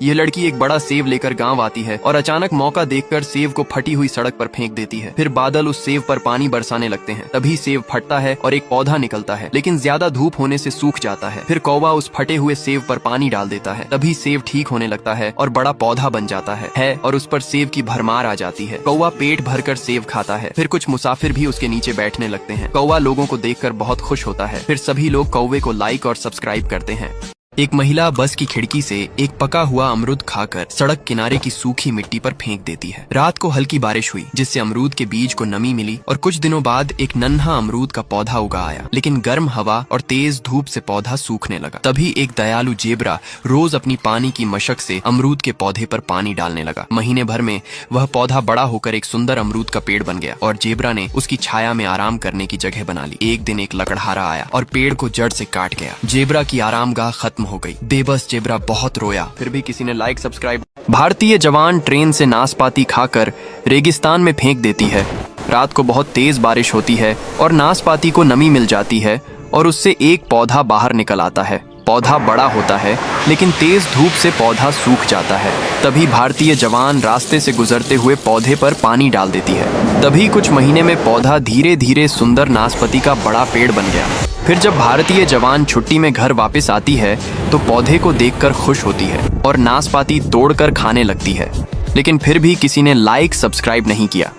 यह लड़की एक बड़ा सेब लेकर गांव आती है और अचानक मौका देखकर सेब को फटी हुई सड़क पर फेंक देती है। फिर बादल उस सेब पर पानी बरसाने लगते हैं। तभी सेब फटता है और एक पौधा निकलता है, लेकिन ज्यादा धूप होने से सूख जाता है। फिर कौवा उस फटे हुए सेब पर पानी डाल देता है। तभी सेब ठीक होने लगता है और बड़ा पौधा बन जाता है और उस पर सेब की भरमार आ जाती है। कौवा पेट भरकर सेब खाता है। फिर कुछ मुसाफिर भी उसके नीचे बैठने लगते हैं। कौवा लोगों को देखकर बहुत खुश होता है। फिर सभी लोग कौवे को लाइक और सब्सक्राइब करते हैं। एक महिला बस की खिड़की से एक पका हुआ अमरूद खाकर सड़क किनारे की सूखी मिट्टी पर फेंक देती है। रात को हल्की बारिश हुई, जिससे अमरूद के बीज को नमी मिली और कुछ दिनों बाद एक नन्हा अमरूद का पौधा उगा आया। लेकिन गर्म हवा और तेज धूप से पौधा सूखने लगा। तभी एक दयालु जेबरा रोज अपनी पानी की मशक से अमरूद के पौधे पर पानी डालने लगा। महीने भर में वह पौधा बड़ा होकर एक सुंदर अमरूद का पेड़ बन गया और जेबरा ने उसकी छाया में आराम करने की जगह बना ली। एक दिन एक लकड़हारा आया और पेड़ को जड़ से काट गया। जेबरा की आरामगाह खत्म हो गई। बेबस जेबरा बहुत रोया। फिर भी किसी ने लाइक सब्सक्राइब। भारतीय जवान ट्रेन से नाशपाती खाकर रेगिस्तान में फेंक देती है। रात को बहुत तेज बारिश होती है और नाशपाती को नमी मिल जाती है और उससे एक पौधा बाहर निकल आता है। पौधा बड़ा होता है, लेकिन तेज धूप से पौधा सूख जाता है। तभी भारतीय जवान रास्ते से गुजरते हुए पौधे पर पानी डाल देती है। तभी कुछ महीने में पौधा धीरे धीरे सुंदर नाशपाती का बड़ा पेड़ बन गया। फिर जब भारतीय जवान छुट्टी में घर वापस आती है तो पौधे को देखकर खुश होती है और नाशपाती तोड़कर खाने लगती है। लेकिन फिर भी किसी ने लाइक सब्सक्राइब नहीं किया।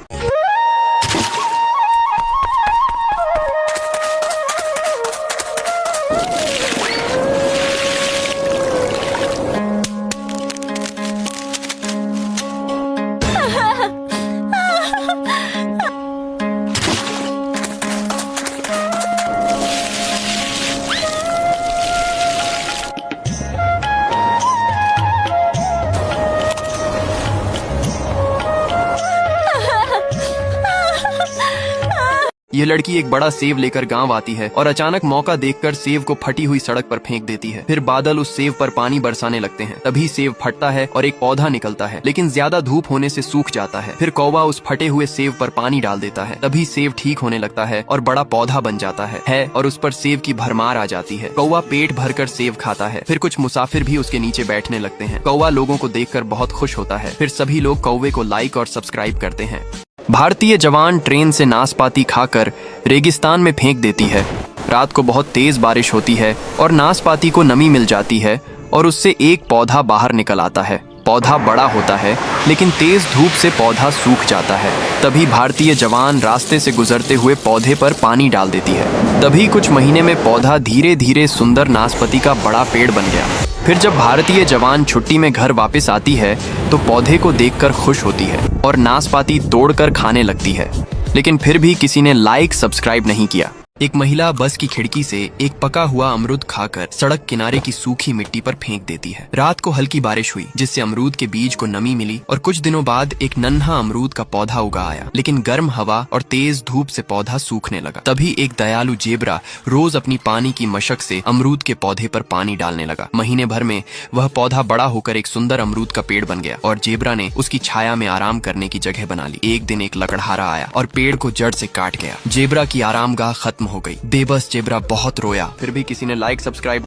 यह लड़की एक बड़ा सेब लेकर गांव आती है और अचानक मौका देखकर सेब को फटी हुई सड़क पर फेंक देती है। फिर बादल उस सेब पर पानी बरसाने लगते हैं। तभी सेब फटता है और एक पौधा निकलता है, लेकिन ज्यादा धूप होने से सूख जाता है। फिर कौवा उस फटे हुए सेब पर पानी डाल देता है। तभी सेब ठीक होने लगता है और बड़ा पौधा बन जाता है और उस पर सेब की भरमार आ जाती है। कौवा पेट भरकर सेब खाता है। फिर कुछ मुसाफिर भी उसके नीचे बैठने लगते हैं। कौवा लोगों को देखकर बहुत खुश होता है। फिर सभी लोग कौवे को लाइक और सब्सक्राइब करते हैं। भारतीय जवान ट्रेन से नाशपाती खाकर रेगिस्तान में फेंक देती है। रात को बहुत तेज बारिश होती है और नाशपाती को नमी मिल जाती है और उससे एक पौधा बाहर निकल आता है। पौधा बड़ा होता है, लेकिन तेज धूप से पौधा सूख जाता है। तभी भारतीय जवान रास्ते से गुजरते हुए पौधे पर पानी डाल देती है। तभी कुछ महीने में पौधा धीरे धीरे सुंदर नाशपाती का बड़ा पेड़ बन गया। फिर जब भारतीय जवान छुट्टी में घर वापस आती है तो पौधे को देखकर खुश होती है और नाशपाती तोड़कर खाने लगती है। लेकिन फिर भी किसी ने लाइक सब्सक्राइब नहीं किया। एक महिला बस की खिड़की से एक पका हुआ अमरूद खाकर सड़क किनारे की सूखी मिट्टी पर फेंक देती है। रात को हल्की बारिश हुई, जिससे अमरूद के बीज को नमी मिली और कुछ दिनों बाद एक नन्हा अमरूद का पौधा उगा आया। लेकिन गर्म हवा और तेज धूप से पौधा सूखने लगा। तभी एक दयालु जेबरा रोज अपनी पानी की मशक से अमरूद के पौधे पर पानी डालने लगा। महीने भर में वह पौधा बड़ा होकर एक सुंदर अमरूद का पेड़ बन गया और जेबरा ने उसकी छाया में आराम करने की जगह बना ली। एक दिन एक लकड़हारा आया और पेड़ को जड़ से काट गया। जेबरा की आरामगाह खत्म हो गई। बेबस जेबरा बहुत रोया। फिर भी किसी ने लाइक सब्सक्राइब